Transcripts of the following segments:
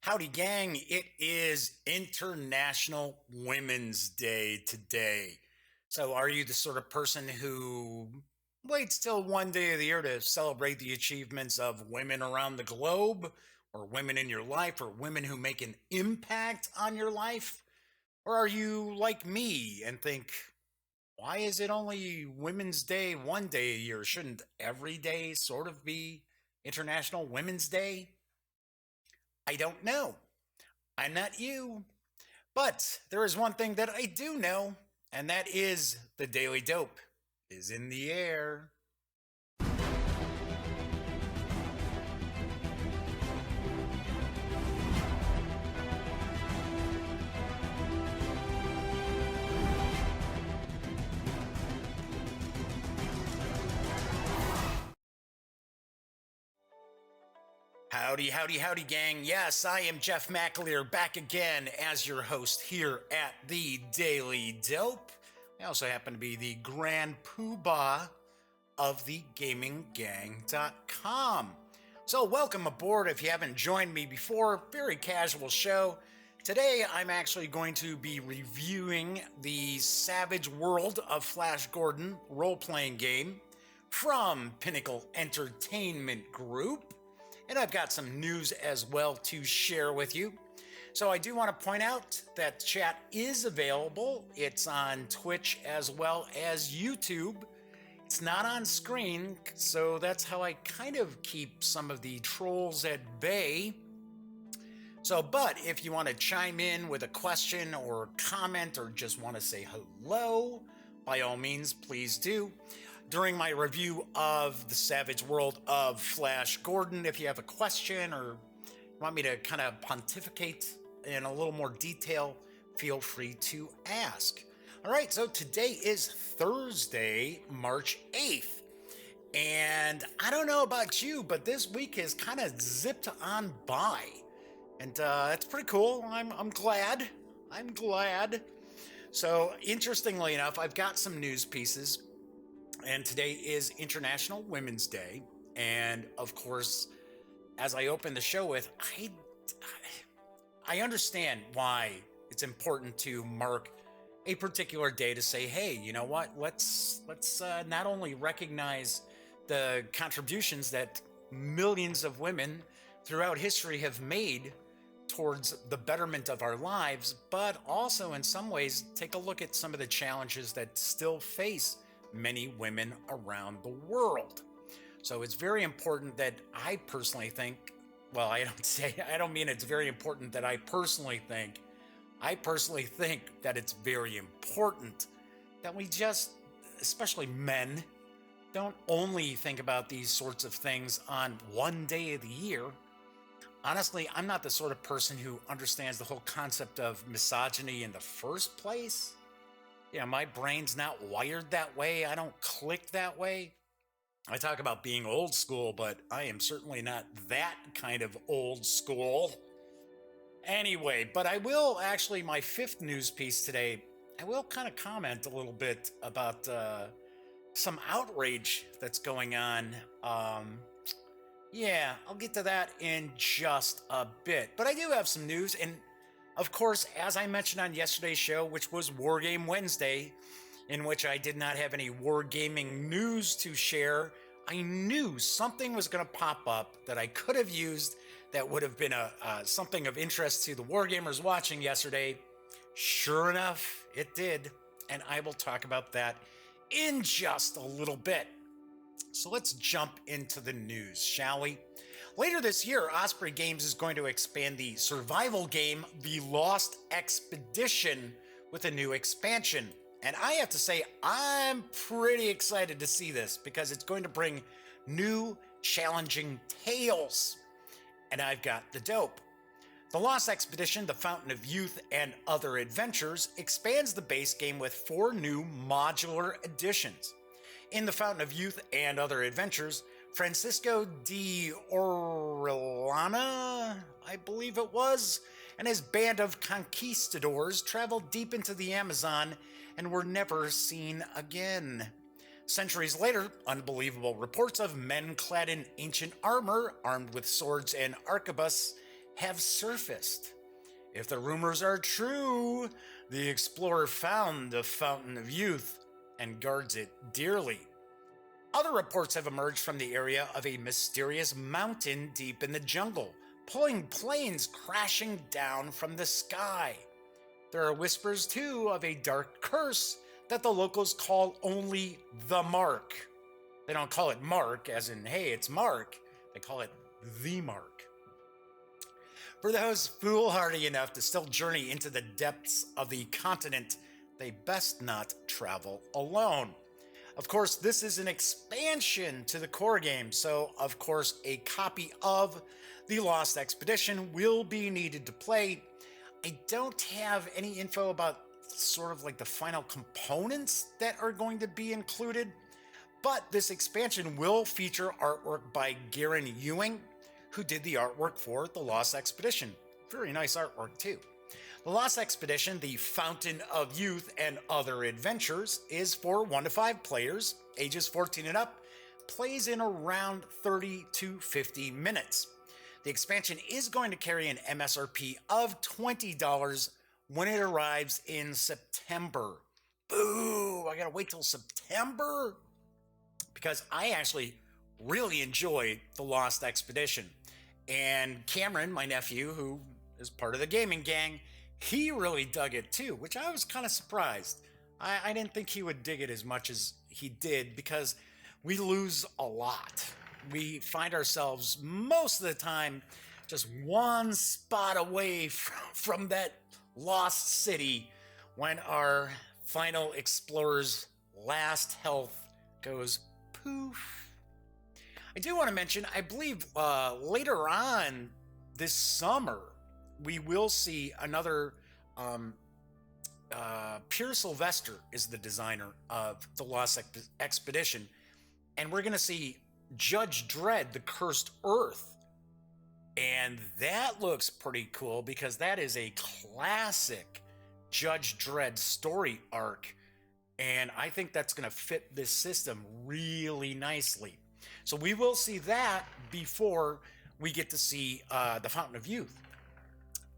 Howdy, gang. It is International Women's Day today. So, are you the sort of person who waits till one day of the year to celebrate the achievements of women around the globe, or women in your life, or women who make an impact on your life? Or are you like me and think, why is it only Women's Day one day a year? Shouldn't every day sort of be International Women's Day? I don't know. I'm not you. But there is one thing that I do know, and that is the Daily Dope is in the air. Howdy, howdy, howdy, gang. Yes, I am Jeff McAleer back again as your host here at the Daily Dope. I also happen to be the grand poobah of the GamingGang.com. So, welcome aboard if you haven't joined me before. Very casual show. Today, I'm actually going to be reviewing the Savage World of Flash Gordon role-playing game from Pinnacle Entertainment Group. And I've got some news as well to share with you. So I do want to point out that chat is available. It's on Twitch as well as YouTube. It's not on screen, so that's how I kind of keep some of the trolls at bay. So, but if you want to chime in with a question or comment or just want to say hello, by all means, please do. During my review of the Savage World of Flash Gordon, if you have a question or want me to kind of pontificate in a little more detail, feel free to ask. All right, so today is Thursday, March 8th. And I don't know about you, but this week has kind of zipped on by. And that's pretty cool. I'm glad. I'm glad. So interestingly enough, I've got some news pieces. And today is International Women's Day. And of course, as I open the show with, I understand why it's important to mark a particular day to say, hey, you know what? Let's not only recognize the contributions that millions of women throughout history have made towards the betterment of our lives, but also in some ways take a look at some of the challenges that still face many women around the world. So it's very important that I personally think, well, I don't mean it's very important that I personally think that it's very important that we just, especially men, don't only think about these sorts of things on one day of the year. Honestly, I'm not the sort of person who understands the whole concept of misogyny in the first place. Yeah, my brain's not wired that way. I don't click that way. I talk about being old school, but I am certainly not that kind of old school. Anyway, but I will actually, my fifth news piece today, I will kind of comment a little bit about some outrage that's going on. Yeah, I'll get to that in just a bit. But I do have some news, and of course, as I mentioned on yesterday's show, which was Wargame Wednesday, in which I did not have any wargaming news to share, I knew something was going to pop up that I could have used that would have been something of interest to the wargamers watching yesterday. Sure enough, it did, and I will talk about that in just a little bit. So let's jump into the news, shall we? Later this year, Osprey Games is going to expand the survival game, The Lost Expedition, with a new expansion. And I have to say, I'm pretty excited to see this because it's going to bring new, challenging tales. And I've got the dope. The Lost Expedition, The Fountain of Youth, and Other Adventures expands the base game with 4 new modular additions. In The Fountain of Youth and Other Adventures, Francisco de Orellana, I believe it was, and his band of conquistadors traveled deep into the Amazon and were never seen again. Centuries later, unbelievable reports of men clad in ancient armor, armed with swords and arquebus, have surfaced. If the rumors are true, the explorer found the Fountain of Youth and guards it dearly. Other reports have emerged from the area of a mysterious mountain deep in the jungle, pulling planes crashing down from the sky. There are whispers, too, of a dark curse that the locals call only the Mark. They don't call it Mark, as in, hey, it's Mark. They call it the Mark. For those foolhardy enough to still journey into the depths of the continent, they best not travel alone. Of course, this is an expansion to the core game, so of course a copy of the Lost Expedition will be needed to play. I don't have any info about sort of like the final components that are going to be included, but this expansion will feature artwork by Garen Ewing, who did the artwork for the Lost Expedition. Very nice artwork too. The Lost Expedition, the Fountain of Youth and Other Adventures, is for 1 to 5 players, ages 14 and up, plays in around 30 to 50 minutes. The expansion is going to carry an MSRP of $20 when it arrives in September. Boo! I gotta wait till September? Because I actually really enjoyed the Lost Expedition. And Cameron, my nephew, who is part of the gaming gang, he really dug it too, which I was kind of surprised. I didn't think he would dig it as much as he did because we lose a lot. We find ourselves most of the time just one spot away from that lost city when our final explorer's last health goes poof. I do want to mention, I believe later on this summer, we will see another, Pierre Sylvester is the designer of the Lost Expedition, and we're going to see Judge Dredd, the Cursed Earth. And that looks pretty cool because that is a classic Judge Dredd story arc. And I think that's going to fit this system really nicely. So we will see that before we get to see the Fountain of Youth.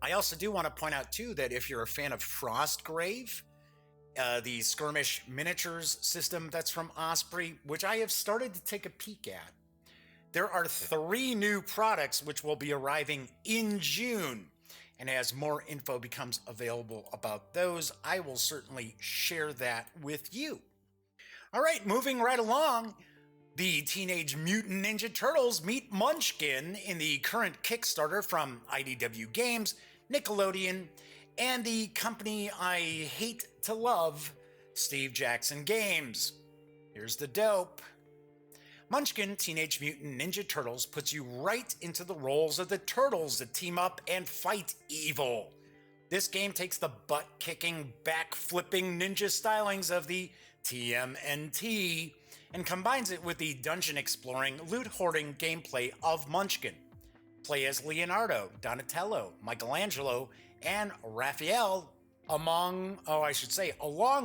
I also do want to point out, too, that if you're a fan of Frostgrave, the skirmish miniatures system that's from Osprey, which I have started to take a peek at, there are 3 new products which will be arriving in June. And as more info becomes available about those, I will certainly share that with you. All right, moving right along, the Teenage Mutant Ninja Turtles meet Munchkin in the current Kickstarter from IDW Games, Nickelodeon, and the company I hate to love, Steve Jackson Games. Here's the dope. Munchkin Teenage Mutant Ninja Turtles puts you right into the roles of the turtles that team up and fight evil. This game takes the butt-kicking, back-flipping ninja stylings of the TMNT and combines it with the dungeon-exploring, loot-hoarding gameplay of Munchkin. Play as Leonardo, Donatello, Michelangelo, and Raphael along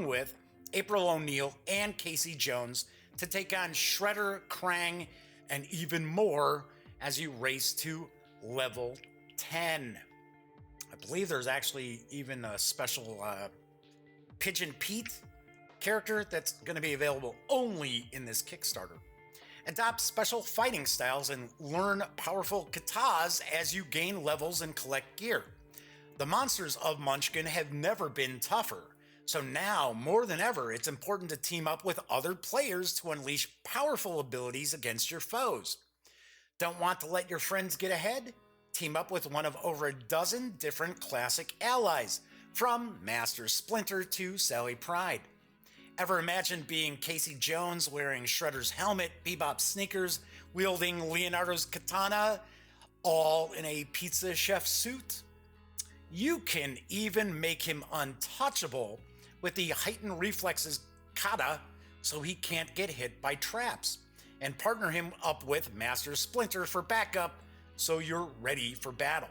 with April O'Neil and Casey Jones to take on Shredder, Krang, and even more as you race to level 10. I believe there's actually even a special Pigeon Pete character that's going to be available only in this Kickstarter. Adopt special fighting styles and learn powerful katas as you gain levels and collect gear. The monsters of Munchkin have never been tougher, so now, more than ever, it's important to team up with other players to unleash powerful abilities against your foes. Don't want to let your friends get ahead? Team up with one of over a dozen different classic allies, from Master Splinter to Sally Pride. Ever imagine being Casey Jones wearing Shredder's helmet, Bebop's sneakers, wielding Leonardo's katana, all in a pizza chef suit? You can even make him untouchable with the heightened reflexes kata so he can't get hit by traps, and partner him up with Master Splinter for backup so you're ready for battle.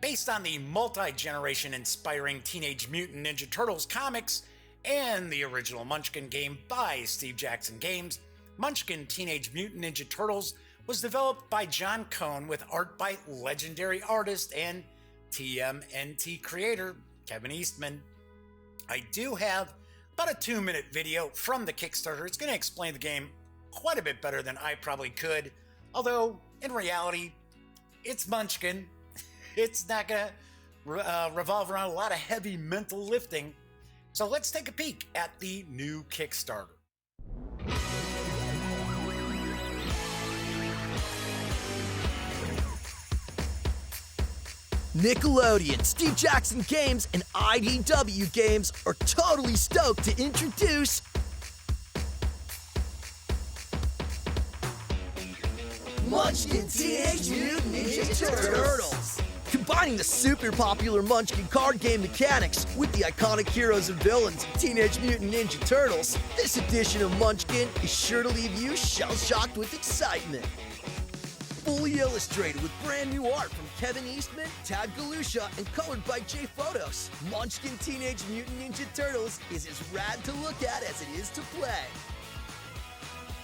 Based on the multi-generation inspiring Teenage Mutant Ninja Turtles comics and the original Munchkin game by Steve Jackson Games, Munchkin Teenage Mutant Ninja Turtles was developed by John Cohn with art by legendary artist and TMNT creator Kevin Eastman. I do have about a 2-minute video from the Kickstarter. It's going to explain the game quite a bit better than I probably could, although in reality, it's Munchkin. It's not going to revolve around a lot of heavy mental lifting. So let's take a peek at the new Kickstarter. Nickelodeon, Steve Jackson Games, and IDW Games are totally stoked to introduce Munchkin Teenage Mutant Ninja Turtles. Combining the super popular Munchkin card game mechanics with the iconic heroes and villains of Teenage Mutant Ninja Turtles, this edition of Munchkin is sure to leave you shell-shocked with excitement. Fully illustrated with brand new art from Kevin Eastman, Tad Galusha, and colored by Jay Photos, Munchkin Teenage Mutant Ninja Turtles is as rad to look at as it is to play.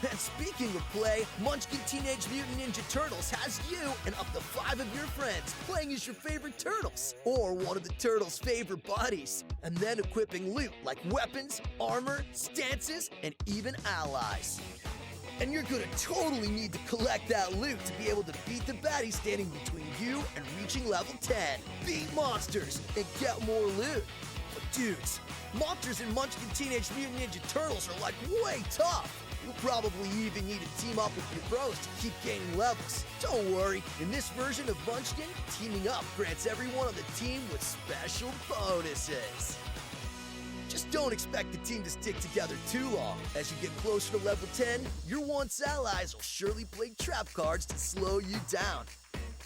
And speaking of play, Munchkin Teenage Mutant Ninja Turtles has you and up to 5 of your friends playing as your favorite turtles, or one of the turtles' favorite buddies, and then equipping loot like weapons, armor, stances, and even allies. And you're gonna totally need to collect that loot to be able to beat the baddie standing between you and reaching level 10. Beat monsters and get more loot. But dudes, monsters in Munchkin Teenage Mutant Ninja Turtles are like way tough. You'll probably even need to team up with your bros to keep gaining levels. Don't worry, in this version of Munchkin, teaming up grants everyone on the team with special bonuses. Just don't expect the team to stick together too long. As you get closer to level 10, your once allies will surely play trap cards to slow you down.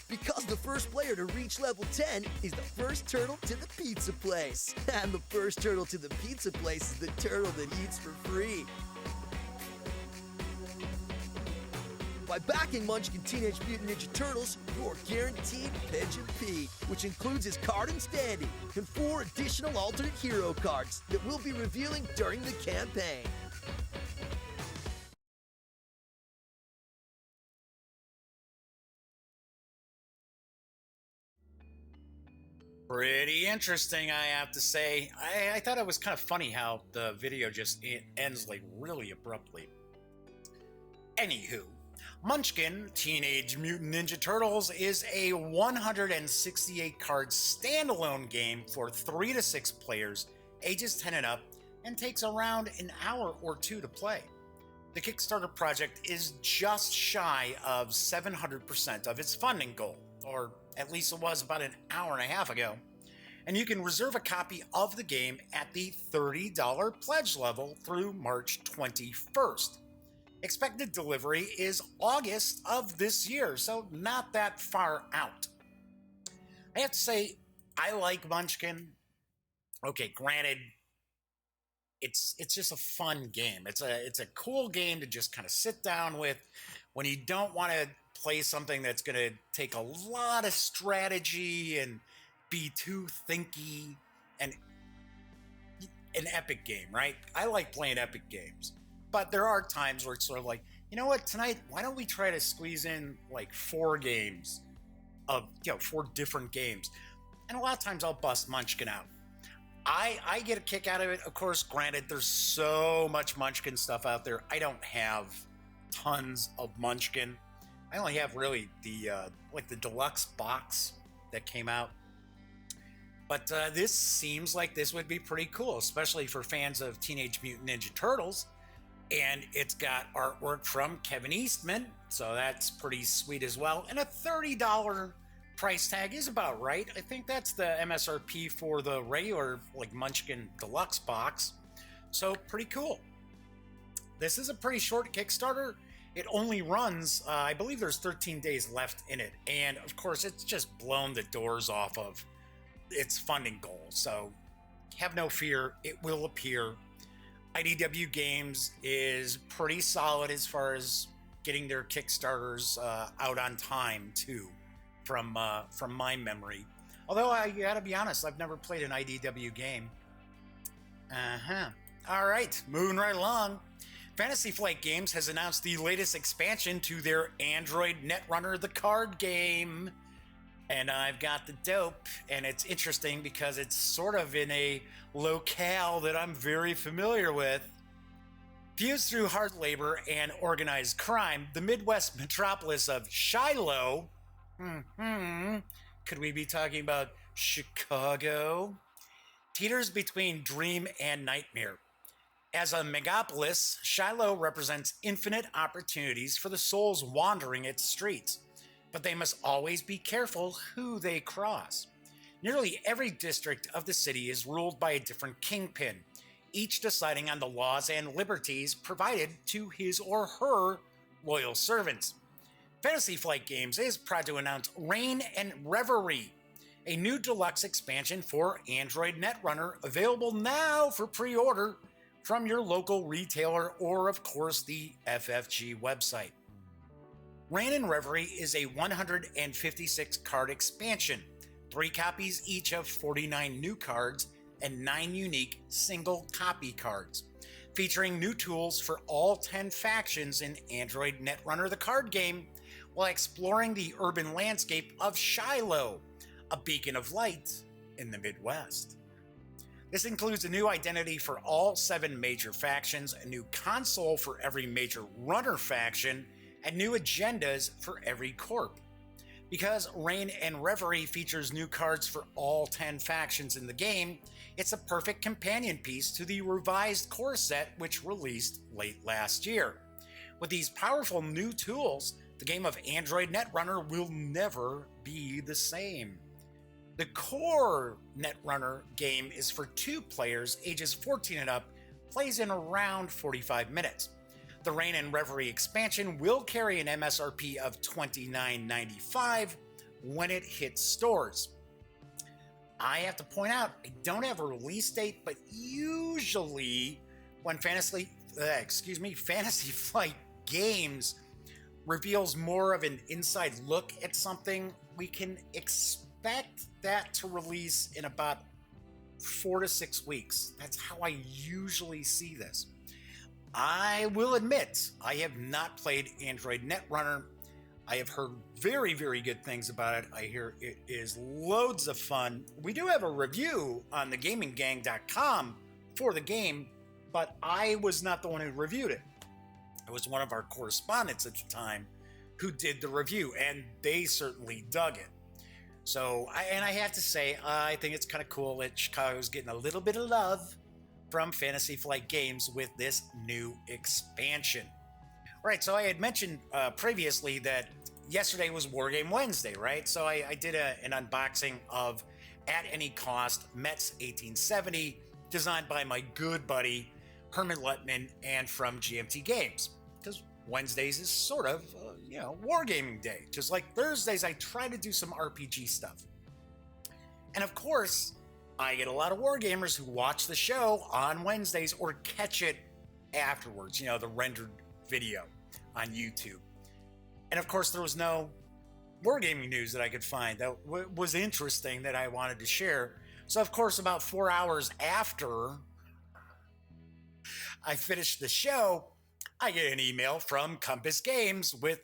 Because the first player to reach level 10 is the first turtle to the pizza place. And the first turtle to the pizza place is the turtle that eats for free. By backing Munchkin Teenage Mutant Ninja Turtles, you're guaranteed Pigeon Pete, which includes his card and standee, and 4 additional alternate hero cards that we'll be revealing during the campaign. Pretty interesting, I have to say. I thought it was kind of funny how the video just ends like really abruptly. Anywho, Munchkin Teenage Mutant Ninja Turtles is a 168 card standalone game for 3 to 6 players, ages 10 and up, and takes around an hour or 2 to play. The Kickstarter project is just shy of 700% of its funding goal, or at least it was about an hour and a half ago, and you can reserve a copy of the game at the $30 pledge level through March 21st. Expected delivery is August of this year, so not that far out. I have to say, I like Munchkin. Okay, granted, it's just a fun game. It's a cool game to just kind of sit down with when you don't want to play something that's going to take a lot of strategy and be too thinky, and an epic game, right? I like playing epic games. But there are times where it's sort of like, you know what, tonight, why don't we try to squeeze in like 4 games of, 4 different games. And a lot of times I'll bust Munchkin out. I get a kick out of it. Of course, granted, there's so much Munchkin stuff out there. I don't have tons of Munchkin. I only have really the deluxe box that came out. But this seems like this would be pretty cool, especially for fans of Teenage Mutant Ninja Turtles. And it's got artwork from Kevin Eastman, so that's pretty sweet as well. And a $30 price tag is about right. I think that's the MSRP for the regular Munchkin Deluxe box. So pretty cool. This is a pretty short Kickstarter. It only runs, I believe there's 13 days left in it. And of course, it's just blown the doors off of its funding goal. So have no fear, it will appear. IDW Games is pretty solid as far as getting their Kickstarters out on time too, from my memory. Although I gotta be honest, I've never played an IDW game. All right, moving right along. Fantasy Flight Games has announced the latest expansion to their Android Netrunner, the card game. And I've got the dope, and it's interesting because it's sort of in a locale that I'm very familiar with. Fused through hard labor and organized crime, the Midwest metropolis of Shiloh, could we be talking about Chicago? Teeters between dream and nightmare. As a megapolis, Shiloh represents infinite opportunities for the souls wandering its streets, but they must always be careful who they cross. Nearly every district of the city is ruled by a different kingpin, each deciding on the laws and liberties provided to his or her loyal servants. Fantasy Flight Games is proud to announce Reign and Reverie, a new deluxe expansion for Android Netrunner, available now for pre-order from your local retailer or, of course, the FFG website. Reign and Reverie is a 156 card expansion, 3 copies each of 49 new cards and 9 unique single copy cards, featuring new tools for all 10 factions in Android Netrunner, the card game, while exploring the urban landscape of Shiloh, a beacon of light in the Midwest. This includes a new identity for all 7 major factions, a new console for every major runner faction, and new agendas for every corp. Because Reign and Reverie features new cards for all 10 factions in the game, it's a perfect companion piece to the revised core set which released late last year. With these powerful new tools, the game of Android Netrunner will never be the same. The core Netrunner game is for 2 players ages 14 and up, plays in around 45 minutes. The Reign and Reverie expansion will carry an MSRP of $29.95 when it hits stores. I have to point out, I don't have a release date, but usually when Fantasy Flight Games reveals more of an inside look at something, we can expect that to release in about 4 to 6 weeks. That's how I usually see this. I will admit, I have not played Android Netrunner. I have heard very, very good things about it. I hear it is loads of fun. We do have a review on thegaminggang.com for the game, but I was not the one who reviewed it. It was one of our correspondents at the time who did the review, and they certainly dug it. So, I have to say, I think it's kind of cool that Chicago's getting a little bit of love from Fantasy Flight Games with this new expansion. All right, so I had mentioned previously that yesterday was Wargame Wednesday, right? So I did an unboxing of At Any Cost Mets 1870, designed by my good buddy Herman Lettman and from GMT Games, because Wednesdays is sort of, wargaming day. Just like Thursdays, I try to do some RPG stuff. And of course, I get a lot of wargamers who watch the show on Wednesdays or catch it afterwards, the rendered video on YouTube. And of course, there was no wargaming news that I could find that was interesting that I wanted to share. So of course, about 4 hours after I finished the show, I get an email from Compass Games with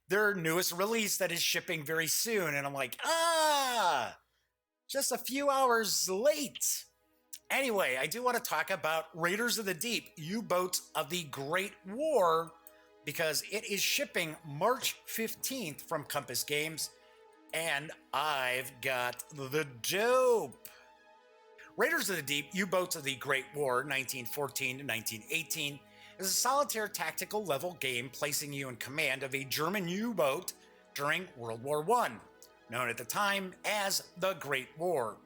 their newest release that is shipping very soon. And I'm like, just a few hours late. Anyway, I do want to talk about Raiders of the Deep, U-Boats of the Great War, because it is shipping March 15th from Compass Games, and I've got the dope. Raiders of the Deep, U-Boats of the Great War, 1914 to 1918, is a solitaire tactical level game placing you in command of a German U-boat during World War I, known at the time as the Great War.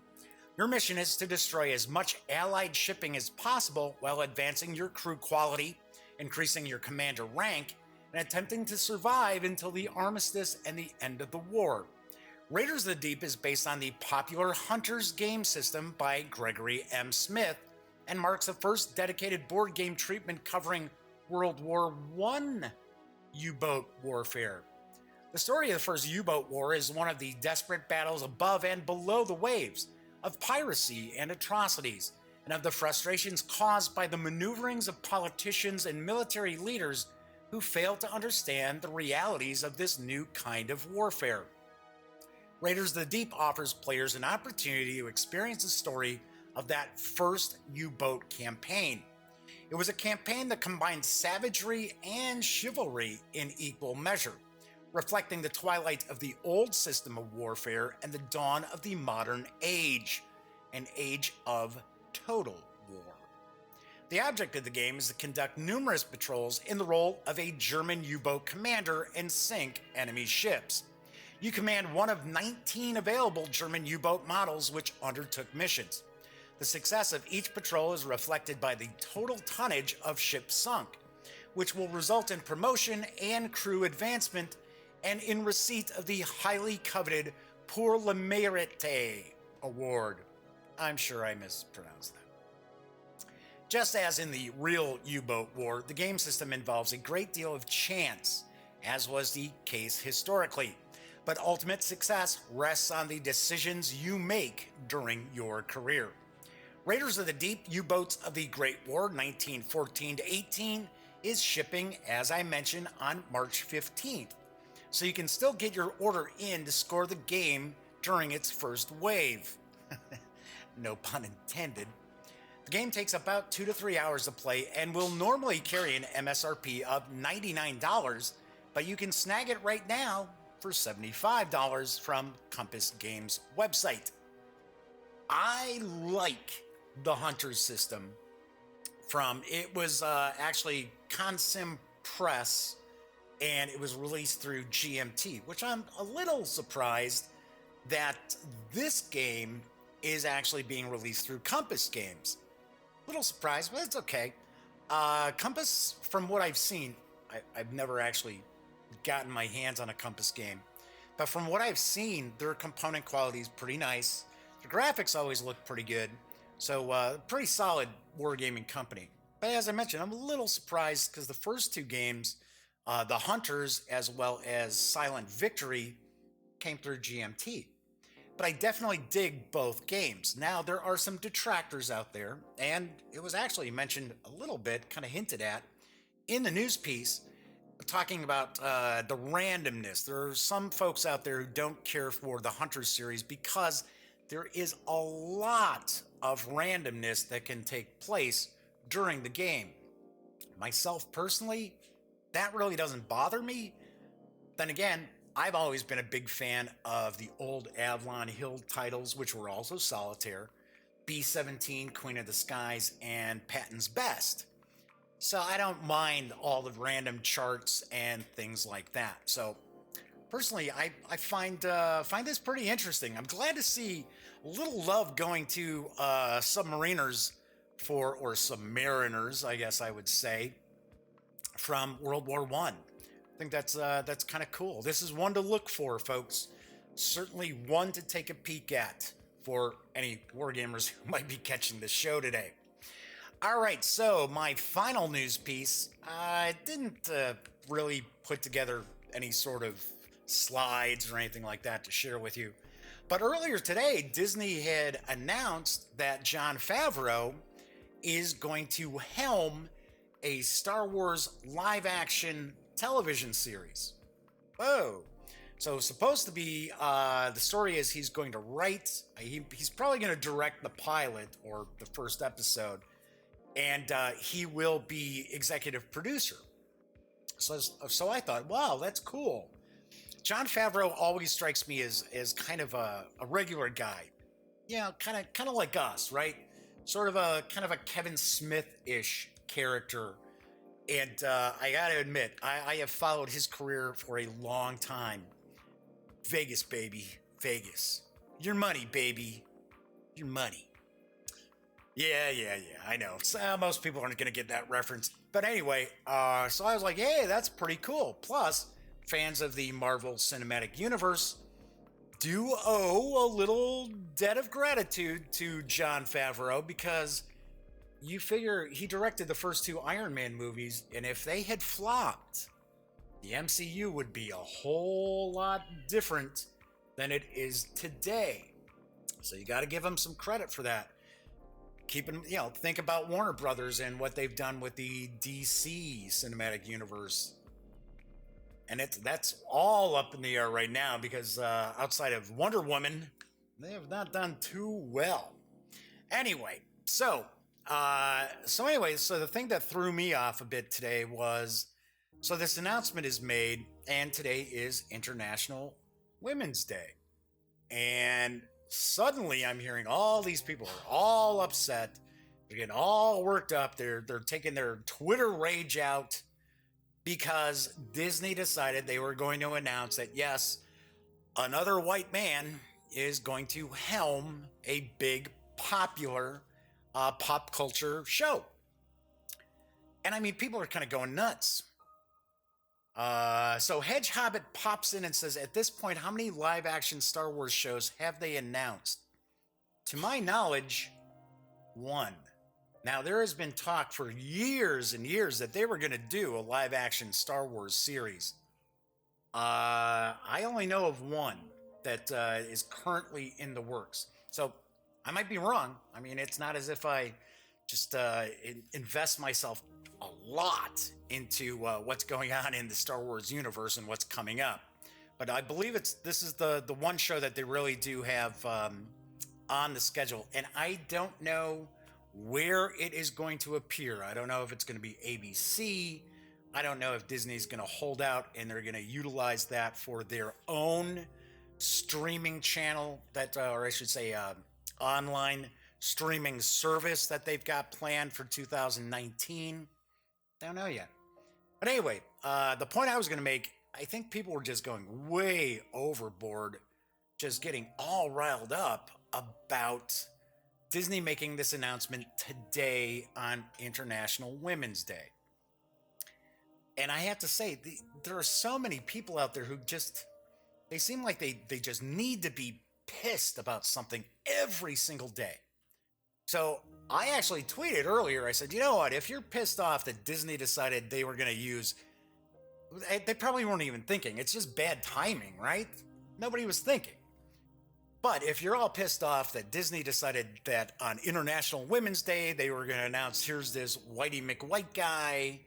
Your mission is to destroy as much Allied shipping as possible while advancing your crew quality, increasing your commander rank, and attempting to survive until the armistice and the end of the war. Raiders of the Deep is based on the popular Hunters game system by Gregory M. Smith and marks the first dedicated board game treatment covering World War I U-boat warfare. The story of the first U-boat war is one of the desperate battles above and below the waves of piracy and atrocities, and of the frustrations caused by the maneuverings of politicians and military leaders who fail to understand the realities of this new kind of warfare. Raiders of the Deep offers players an opportunity to experience the story of that first U-boat campaign. It was a campaign that combined savagery and chivalry in equal measure, reflecting the twilight of the old system of warfare and the dawn of the modern age, an age of total war. The object of the game is to conduct numerous patrols in the role of a German U-boat commander and sink enemy ships. You command one of 19 available German U-boat models which undertook missions. The success of each patrol is reflected by the total tonnage of ships sunk, which will result in promotion and crew advancement and in receipt of the highly coveted Pour le Mérite award. I'm sure I mispronounced that. Just as in the real U-boat war, the game system involves a great deal of chance, as was the case historically. But ultimate success rests on the decisions you make during your career. Raiders of the Deep U-Boats of the Great War 1914-18 is shipping, as I mentioned, on March 15th. So you can still get your order in to score the game during its first wave. No pun intended. The game takes about 2 to 3 hours to play and will normally carry an MSRP of $99, but you can snag it right now for $75 from Compass Games website. I like the Hunters system it was actually Consim Press, and it was released through GMT, which I'm a little surprised that this game is actually being released through Compass Games. A little surprised, but it's okay. Compass, from what I've seen, I've never actually gotten my hands on a Compass game, but from what I've seen, their component quality is pretty nice. The graphics always look pretty good, so pretty solid wargaming company. But as I mentioned, I'm a little surprised because the first two games, the Hunters as well as Silent Victory, came through GMT. But I definitely dig both games. Now, there are some detractors out there, and it was actually mentioned a little bit, kind of hinted at, in the news piece, talking about the randomness. There are some folks out there who don't care for the Hunters series because there is a lot of randomness that can take place during the game. Myself personally, that really doesn't bother me. Then again, I've always been a big fan of the old Avalon Hill titles, which were also solitaire, B-17, Queen of the Skies, and Patton's Best. So I don't mind all the random charts and things like that. So personally, I find this pretty interesting. I'm glad to see a little love going to submariners or submariners, I guess I would say, from World War I. I think that's kind of cool. This is one to look for, folks. Certainly one to take a peek at for any wargamers who might be catching this show today. All right, so my final news piece, I didn't really put together any sort of slides or anything like that to share with you. But earlier today, Disney had announced that Jon Favreau is going to helm a Star Wars live-action television series. Whoa. So supposed to be, the story is he's going to write, he's probably going to direct the pilot or the first episode, and he will be executive producer. So I thought, wow, that's cool. Jon Favreau always strikes me as kind of a regular guy. Yeah, kind of like us, right? Sort of a kind of a Kevin Smith-ish character. And I gotta admit, I have followed his career for a long time. Vegas, baby. Vegas. Your money, baby. Your money. Yeah, I know. So, most people aren't going to get that reference. But anyway, so I was like, hey, that's pretty cool. Plus, fans of the Marvel Cinematic Universe do owe a little debt of gratitude to Jon Favreau because you figure he directed the first two Iron Man movies, and if they had flopped, the MCU would be a whole lot different than it is today. So you got to give him some credit for that. keeping, think about Warner Brothers and what they've done with the DC cinematic universe. And that's all up in the air right now because outside of Wonder Woman, they have not done too well. Anyway, so the thing that threw me off a bit today was, so this announcement is made, and today is International Women's Day. And suddenly I'm hearing all these people are all upset. They're getting all worked up. They're taking their Twitter rage out because Disney decided they were going to announce that, yes, another white man is going to helm a big popular pop culture show. And I mean, people are kind of going nuts. So Hedge Hobbit pops in and says, at this point, how many live action Star Wars shows have they announced? To my knowledge, one. Now, there has been talk for years and years that they were going to do a live action Star Wars series. I only know of one that is currently in the works. So I might be wrong. I mean, it's not as if I just invest myself a lot into what's going on in the Star Wars universe and what's coming up. But I believe this is the one show that they really do have on the schedule. And I don't know where it is going to appear. I don't know if it's going to be ABC. I don't know if Disney's going to hold out and they're going to utilize that for their own streaming channel or I should say online streaming service that they've got planned for 2019. Don't know yet. But anyway, the point I was going to make, I think people were just going way overboard, just getting all riled up about Disney making this announcement today on International Women's Day. And I have to say, there are so many people out there who they seem like they just need to be pissed about something every single day. So I actually tweeted earlier, I said, you know what, if you're pissed off that Disney decided they were going to use, they probably weren't even thinking. It's just bad timing, right? Nobody was thinking. But if you're all pissed off that Disney decided that on International Women's Day, they were going to announce, here's this Whitey McWhite guy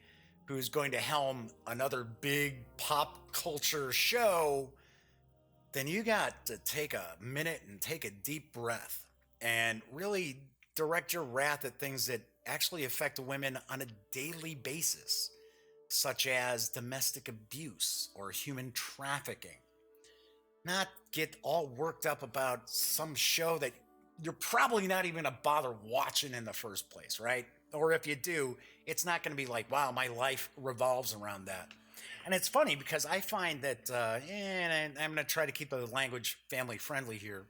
who's going to helm another big pop culture show, then you got to take a minute and take a deep breath and really direct your wrath at things that actually affect women on a daily basis, such as domestic abuse or human trafficking. Not get all worked up about some show that you're probably not even going to bother watching in the first place, right? Or if you do, it's not going to be like, wow, my life revolves around that. And it's funny because I find that, and I'm going to try to keep the language family friendly here.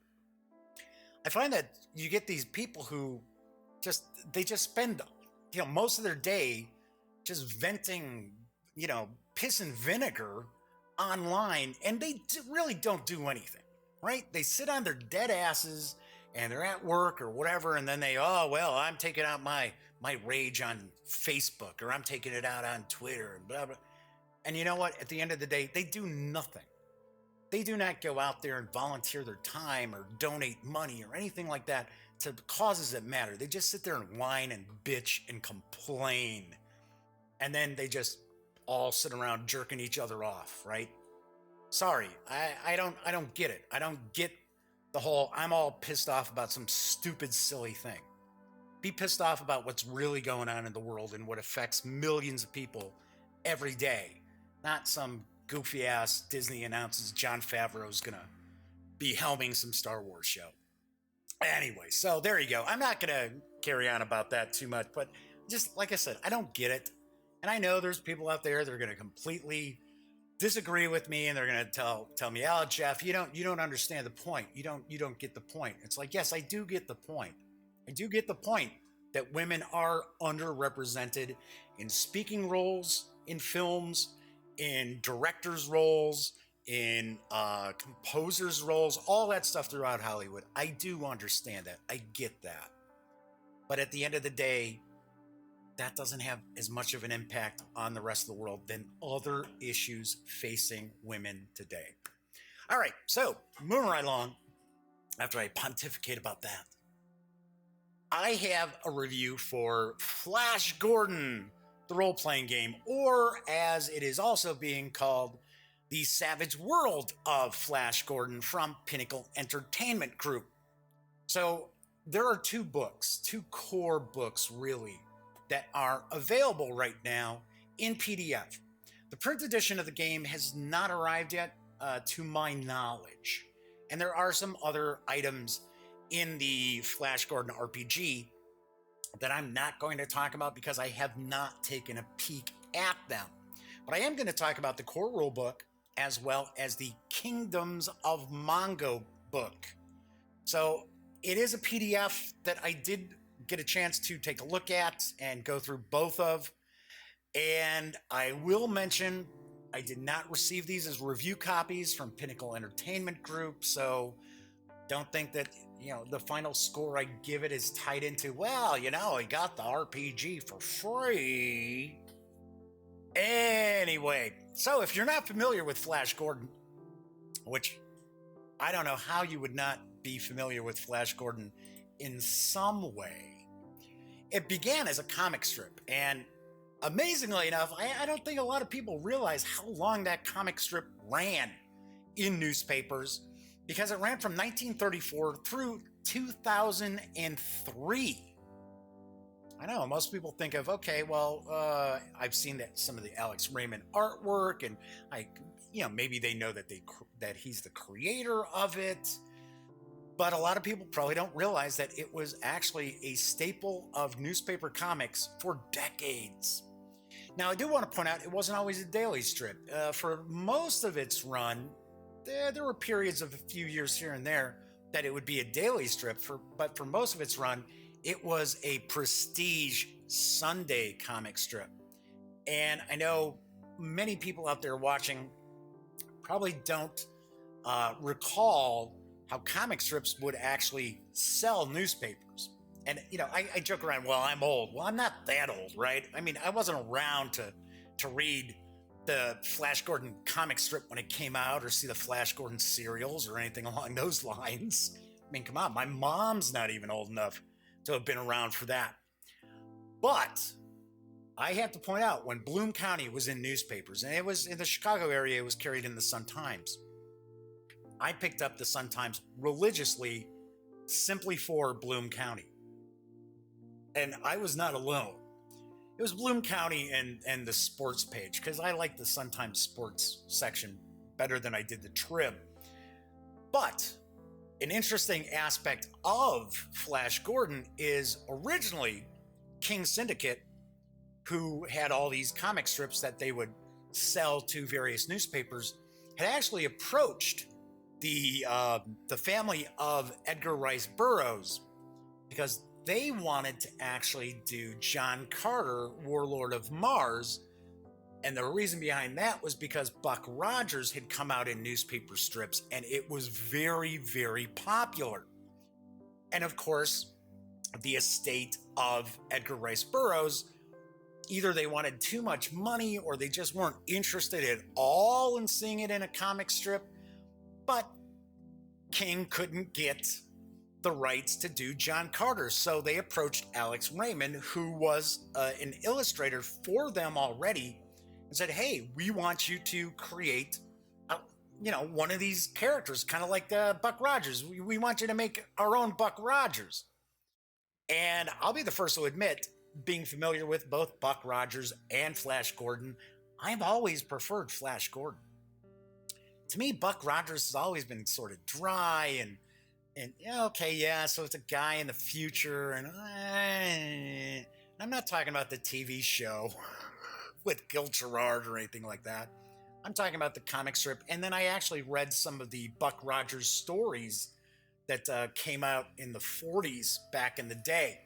I find that you get these people who they just spend, most of their day just venting, piss and vinegar online, and they really don't do anything, right? They sit on their dead asses and they're at work or whatever, and then I'm taking out my rage on Facebook, or I'm taking it out on Twitter, and blah, blah. And you know what? At the end of the day, they do nothing. They do not go out there and volunteer their time or donate money or anything like that to causes that matter. They just sit there and whine and bitch and complain. And then they just all sit around jerking each other off, right? Sorry, I don't get it. I don't get the whole I'm all pissed off about some stupid, silly thing. Be pissed off about what's really going on in the world and what affects millions of people every day. Not some goofy ass Disney announces Jon Favreau's gonna be helming some Star Wars show. Anyway, so there you go. I'm not gonna carry on about that too much, but just like I said, I don't get it. And I know there's people out there that are gonna completely disagree with me, and they're gonna tell me, "Oh, Jeff, you don't understand the point. You don't get the point." It's like, yes, I do get the point. I do get the point that women are underrepresented in speaking roles, in films, in directors' roles, in composers' roles, all that stuff throughout Hollywood. I do understand that. I get that. But at the end of the day, that doesn't have as much of an impact on the rest of the world than other issues facing women today. All right, so moving right along, after I pontificate about that, I have a review for Flash Gordon, the role playing game, or as it is also being called, The Savage World of Flash Gordon from Pinnacle Entertainment Group. So, there are two core books really, that are available right now in PDF. The print edition of the game has not arrived yet, to my knowledge. And there are some other items in the Flash Gordon RPG that I'm not going to talk about because I have not taken a peek at them. But I am going to talk about the core rulebook as well as the Kingdoms of Mongo book. So it is a PDF that I did get a chance to take a look at and go through both of. And I will mention, I did not receive these as review copies from Pinnacle Entertainment Group, so don't think that, the final score I give it is tied into, I got the RPG for free. Anyway, so if you're not familiar with Flash Gordon, which I don't know how you would not be familiar with Flash Gordon in some way, it began as a comic strip, and amazingly enough, I don't think a lot of people realize how long that comic strip ran in newspapers, because it ran from 1934 through 2003. I know most people think of, I've seen that some of the Alex Raymond artwork, and maybe they know that he's the creator of it. But a lot of people probably don't realize that it was actually a staple of newspaper comics for decades. Now, I do want to point out it wasn't always a daily strip. For most of its run, there were periods of a few years here and there that it would be a daily strip, but for most of its run, it was a prestige Sunday comic strip. And I know many people out there watching probably don't recall how comic strips would actually sell newspapers. And, I joke around, I'm old. Well, I'm not that old, right? I mean, I wasn't around to read the Flash Gordon comic strip when it came out, or see the Flash Gordon serials or anything along those lines. I mean, come on, my mom's not even old enough to have been around for that. But I have to point out, when Bloom County was in newspapers, and it was in the Chicago area, it was carried in the Sun-Times. I picked up the Sun-Times religiously simply for Bloom County. And I was not alone. It was Bloom County and the sports page, because I like the Sun-Times sports section better than I did the Trib. But an interesting aspect of Flash Gordon is originally King Syndicate, who had all these comic strips that they would sell to various newspapers, had actually approached the family of Edgar Rice Burroughs, because they wanted to actually do John Carter, Warlord of Mars. And the reason behind that was because Buck Rogers had come out in newspaper strips, and it was very, very popular. And of course, the estate of Edgar Rice Burroughs, either they wanted too much money or they just weren't interested at all in seeing it in a comic strip. But King couldn't get the rights to do John Carter, so they approached Alex Raymond, who was an illustrator for them already, and said, hey, we want you to create one of these characters, kind of like Buck Rogers. We want you to make our own Buck Rogers. And I'll be the first to admit, being familiar with both Buck Rogers and Flash Gordon, I've always preferred Flash Gordon. To me, Buck Rogers has always been sort of dry and so it's a guy in the future, and I'm not talking about the TV show with Gil Gerard or anything like that. I'm talking about the comic strip, and then I actually read some of the Buck Rogers stories that came out in the 40s back in the day.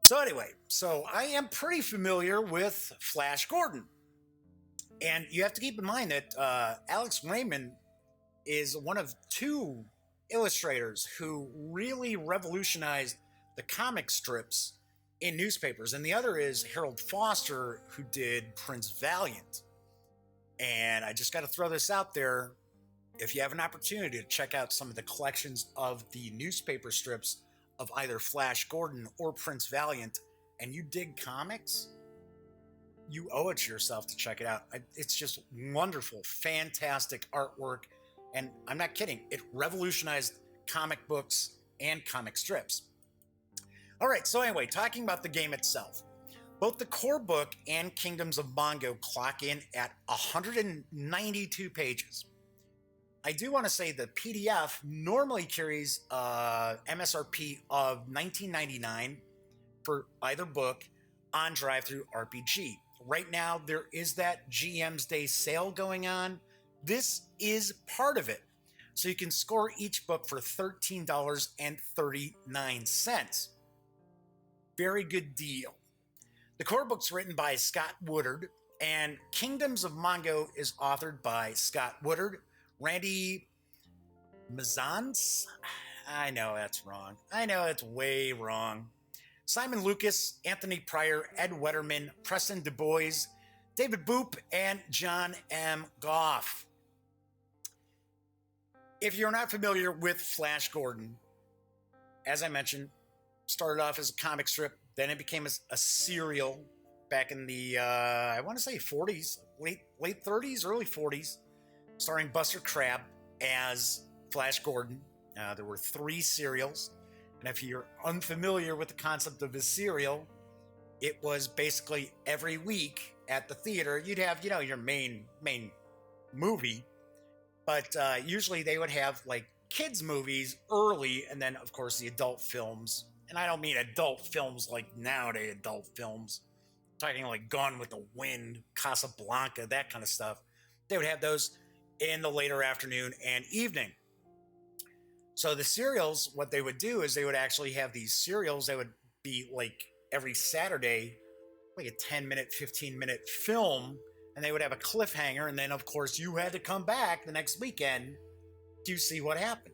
So anyway, I am pretty familiar with Flash Gordon. And you have to keep in mind that Alex Raymond is one of two illustrators who really revolutionized the comic strips in newspapers. And the other is Harold Foster, who did Prince Valiant. And I just got to throw this out there. If you have an opportunity to check out some of the collections of the newspaper strips of either Flash Gordon or Prince Valiant, and you dig comics, you owe it to yourself to check it out. It's just wonderful, fantastic artwork. And I'm not kidding, it revolutionized comic books and comic strips. All right, so anyway, talking about the game itself. Both the core book and Kingdoms of Mongo clock in at 192 pages. I do want to say the PDF normally carries MSRP of $19.99 for either book on Drive-Thru RPG. Right now, there is that GM's Day sale going on. This is part of it. So you can score each book for $13.39. Very good deal. The core book's written by Scott Woodard, and Kingdoms of Mongo is authored by Scott Woodard, Randy Mazans. I know that's wrong. I know that's way wrong. Simon Lucas, Anthony Pryor, Ed Wetterman, Preston Du Bois, David Boop, and John M. Goff. If you're not familiar with Flash Gordon, as I mentioned, started off as a comic strip, then it became a serial back in the, I want to say 40s, late 30s, early 40s, starring Buster Crabbe as Flash Gordon. There were 3 serials. And if you're unfamiliar with the concept of a serial, it was basically every week at the theater, you'd have, your main movie. But usually they would have like kids' movies early, and then, of course, the adult films. And I don't mean adult films like nowadays adult films. I'm talking like Gone with the Wind, Casablanca, that kind of stuff. They would have those in the later afternoon and evening. So the serials, what they would do is they would actually have these serials that would be like every Saturday, like a 10-minute, 15-minute film, and they would have a cliffhanger, and then, of course, you had to come back the next weekend to see what happened.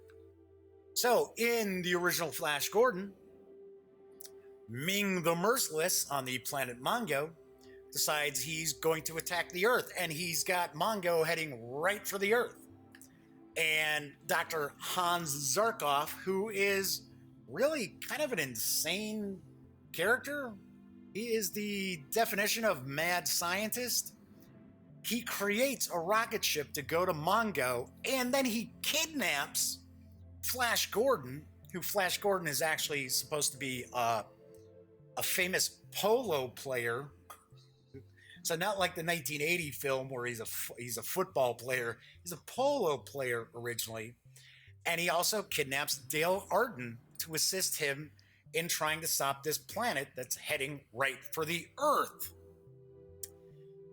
So in the original Flash Gordon, Ming the Merciless on the planet Mongo decides he's going to attack the Earth, and he's got Mongo heading right for the Earth. And Dr. Hans Zarkov, who is really kind of an insane character, he is the definition of mad scientist. He creates a rocket ship to go to Mongo, and then he kidnaps Flash Gordon, who Flash Gordon is actually supposed to be a famous polo player. So not like the 1980 film where he's a football player. He's a polo player originally. And he also kidnaps Dale Arden to assist him in trying to stop this planet that's heading right for the Earth.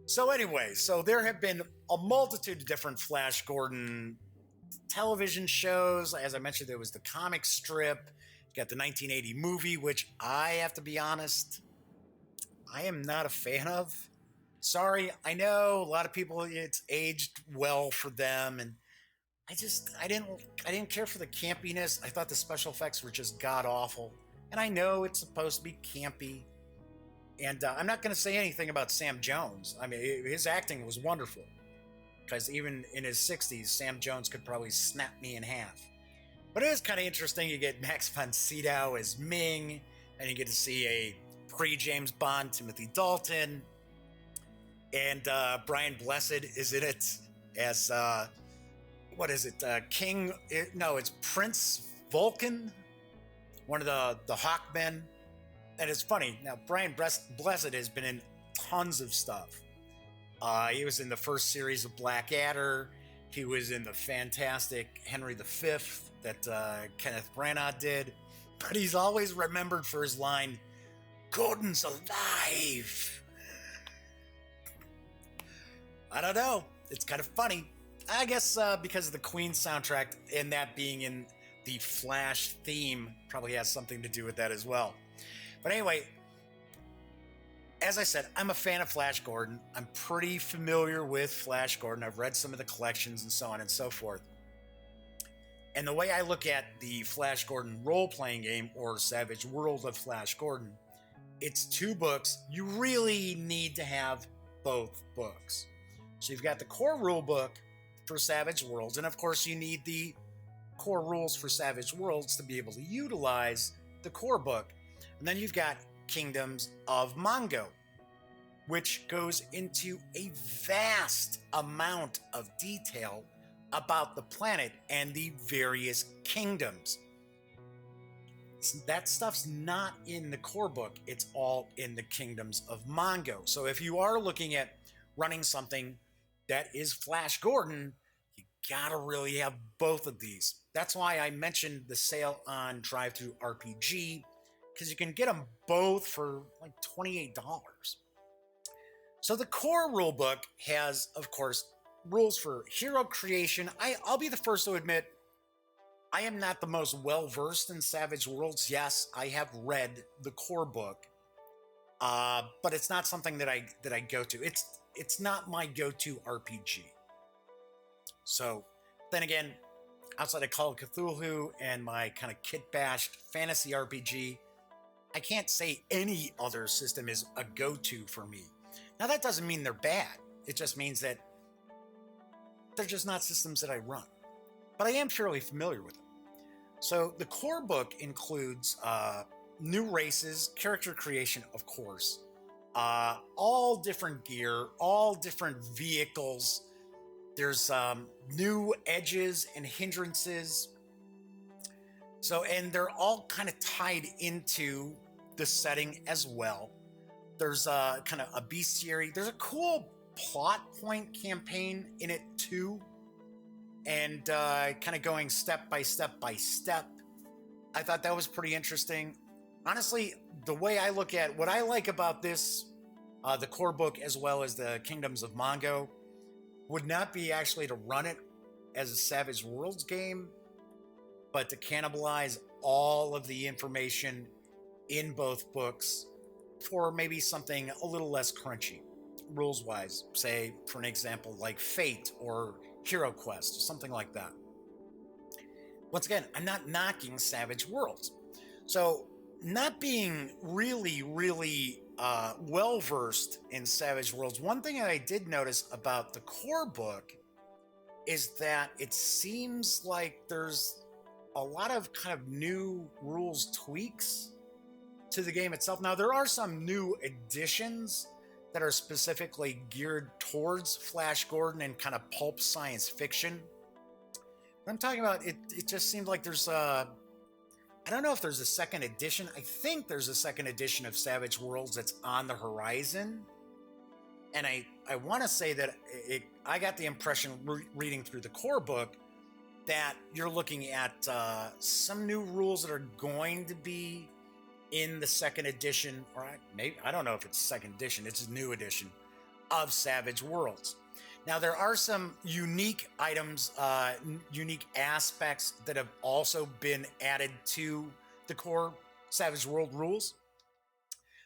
So anyway, so there have been a multitude of different Flash Gordon television shows. As I mentioned, there was the comic strip. You got the 1980 movie, which I have to be honest, I am not a fan of. Sorry, I know a lot of people, it's aged well for them, and I didn't care for the campiness. I thought the special effects were just god awful, and I know it's supposed to be campy. And I'm not going to say anything about Sam Jones. I mean, his acting was wonderful, because even in his 60s, Sam Jones could probably snap me in half. But it is kind of interesting. You get Max von Sydow as Ming, and you get to see a pre-James Bond Timothy Dalton. And Brian Blessed is in it as, what is it? It's Prince Vulcan, one of the Hawkmen. And it's funny. Now, Brian Blessed has been in tons of stuff. He was in the first series of Blackadder. He was in the fantastic Henry V that Kenneth Branagh did. But he's always remembered for his line, "Gordon's alive." I don't know. It's kind of funny. I guess because of the Queen soundtrack and that being in the Flash theme probably has something to do with that as well. But anyway, as I said, I'm a fan of Flash Gordon. I'm pretty familiar with Flash Gordon. I've read some of the collections and so on and so forth. And the way I look at the Flash Gordon role-playing game, or Savage World of Flash Gordon, it's 2 books. You really need to have both books. So you've got the core rule book for Savage Worlds, and of course you need the core rules for Savage Worlds to be able to utilize the core book. And then you've got Kingdoms of Mongo, which goes into a vast amount of detail about the planet and the various kingdoms. That stuff's not in the core book. It's all in the Kingdoms of Mongo. So if you are looking at running something that is Flash Gordon, you gotta really have both of these. That's why I mentioned the sale on Drive-Thru RPG, because you can get them both for like $28. So the core rulebook has, of course, rules for hero creation. I'll be the first to admit, I am not the most well-versed in Savage Worlds. Yes, I have read the core book, but it's not something that I go to. It's not my go-to RPG. So then again, outside of Call of Cthulhu and my kind of kit-bashed fantasy RPG, I can't say any other system is a go-to for me. Now, that doesn't mean they're bad. It just means that they're just not systems that I run. But I am fairly familiar with them. So the core book includes new races, character creation, of course, all different gear, all different vehicles. There's new edges and hindrances. So, and they're all kind of tied into the setting as well. There's kind of a bestiary. There's a cool plot point campaign in it too. And kind of going step by step by step. I thought that was pretty interesting. Honestly, the way I look at what I like about this, the core book as well as the Kingdoms of Mongo, would not be actually to run it as a Savage Worlds game, but to cannibalize all of the information in both books for maybe something a little less crunchy, rules-wise. Say, for an example, like Fate or Hero Quest, something like that. Once again, I'm not knocking Savage Worlds. So, not being really well-versed in Savage Worlds, one thing that I did notice about the core book is that it seems like there's a lot of kind of new rules tweaks to the game itself. Now, there are some new additions that are specifically geared towards Flash Gordon and kind of pulp science fiction. What I'm talking about, it just seems like there's I don't know if there's a second edition. I think there's a second edition of Savage Worlds that's on the horizon. And I want to say that I got the impression reading through the core book that you're looking at some new rules that are going to be in the second edition, or maybe, I don't know if it's second edition, it's a new edition of Savage Worlds. Now, there are some unique items, unique aspects that have also been added to the core Savage World rules.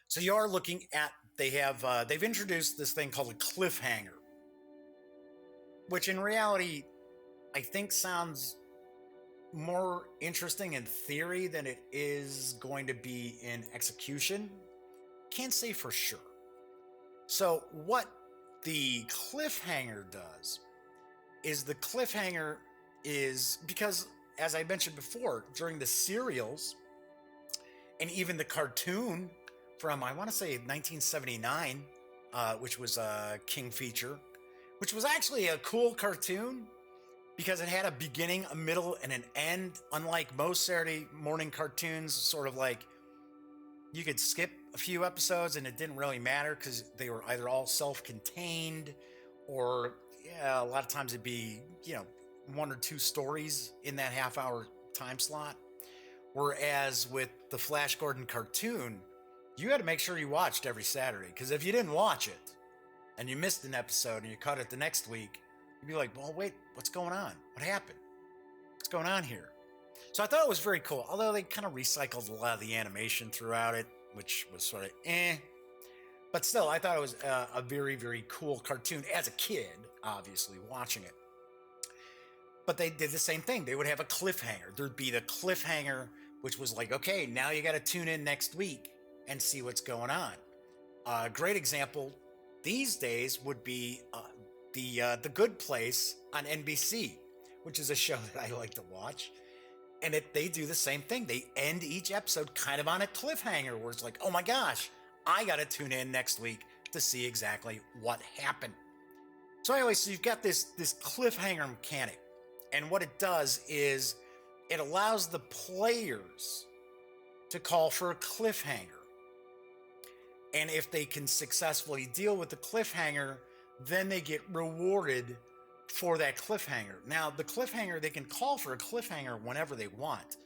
So you are looking at, they've introduced this thing called a cliffhanger, which in reality, I think sounds more interesting in theory than it is going to be in execution. Can't say for sure. So what the cliffhanger does is because, as I mentioned before, during the serials and even the cartoon from, I want to say 1979, which was a King feature, which was actually a cool cartoon because it had a beginning, a middle, and an end. Unlike most Saturday morning cartoons, sort of like you could skip a few episodes and it didn't really matter because they were either all self-contained or, yeah, a lot of times it'd be, one or two stories in that half-hour time slot. Whereas with the Flash Gordon cartoon, you had to make sure you watched every Saturday, because if you didn't watch it and you missed an episode and you caught it the next week, you'd be like, well, wait, what's going on? What happened? What's going on here? So I thought it was very cool, although they kind of recycled a lot of the animation throughout it, which was sort of But still, I thought it was a very, very cool cartoon as a kid, obviously, watching it. But they did the same thing. They would have a cliffhanger. There'd be the cliffhanger, which was like, okay, now you got to tune in next week and see what's going on. A great example these days would be the Good Place on NBC, which is a show that I like to watch. And they do the same thing. They end each episode kind of on a cliffhanger where it's like, oh my gosh, I got to tune in next week to see exactly what happened. So anyway, so you've got this cliffhanger mechanic. And what it does is it allows the players to call for a cliffhanger. And if they can successfully deal with the cliffhanger, then they get rewarded for that cliffhanger. Now, the cliffhanger, they can call for a cliffhanger whenever they want.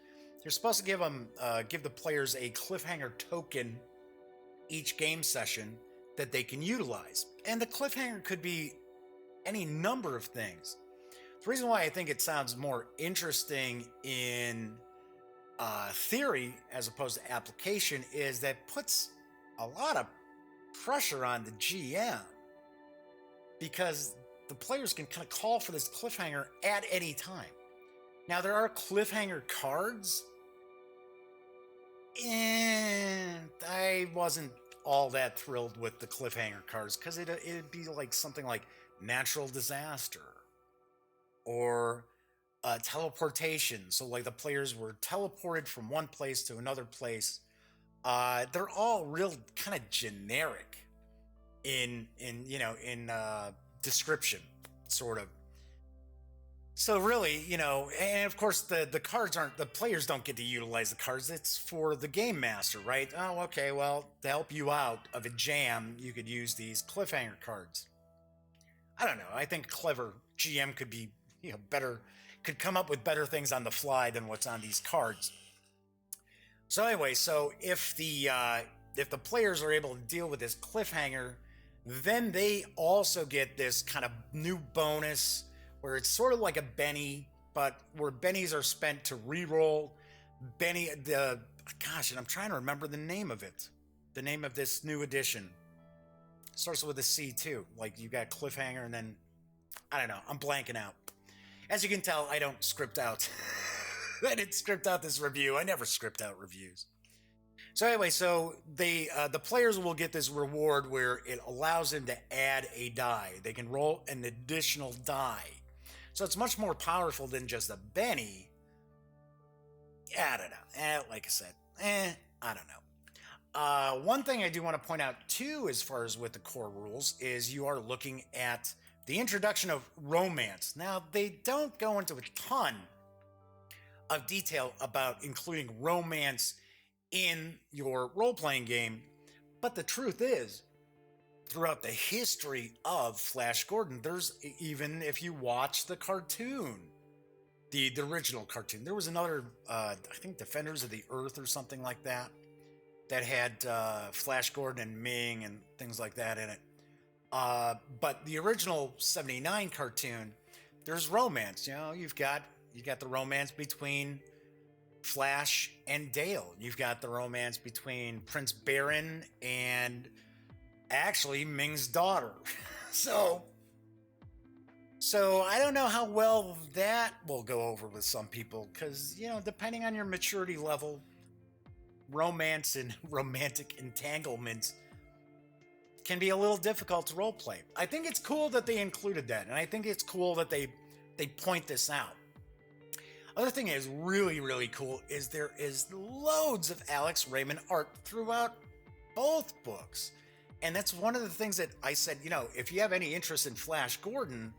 You're supposed to give the players a cliffhanger token each game session that they can utilize. And the cliffhanger could be any number of things. The reason why I think it sounds more interesting in theory as opposed to application is that puts a lot of pressure on the GM, because the players can kind of call for this cliffhanger at any time. Now, there are cliffhanger cards, and I wasn't all that thrilled with the cliffhanger cards because it'd be like something like natural disaster or teleportation. So like the players were teleported from one place to another place. They're all real kind of generic in description, sort of. So really, and of course the cards the players don't get to utilize the cards. It's for the game master, right? Oh, okay, well, to help you out of a jam, you could use these cliffhanger cards. I don't know. I think a clever GM could be, could come up with better things on the fly than what's on these cards. So anyway, so if the players are able to deal with this cliffhanger, then they also get this kind of new bonus where it's sort of like a Benny, but where Bennies are spent to re-roll and I'm trying to remember the name of it. The name of this new edition. Starts with a C too. Like you got cliffhanger and then, I don't know, I'm blanking out. As you can tell, I don't script out. I didn't script out this review. I never script out reviews. So anyway, so the players will get this reward where it allows them to add a die. They can roll an additional die. So it's much more powerful than just a Benny. I don't know. Like I said, I don't know. One thing I do want to point out too, as far as with the core rules, is you are looking at the introduction of romance. Now, they don't go into a ton of detail about including romance in your role-playing game, but the truth is, throughout the history of Flash Gordon, there's, even if you watch the cartoon, the original cartoon, there was another, I think Defenders of the Earth or something like that, that had Flash Gordon and Ming and things like that in it. But the original 79 cartoon, there's romance. You've got the romance between Flash and Dale. You've got the romance between Prince Baron and actually Ming's daughter. So I don't know how well that will go over with some people, because, depending on your maturity level, romance and romantic entanglements can be a little difficult to roleplay. I think it's cool that they included that, and I think it's cool that they point this out. Other thing is really, really cool is there is loads of Alex Raymond art throughout both books. And that's one of the things that I said, if you have any interest in Flash Gordon,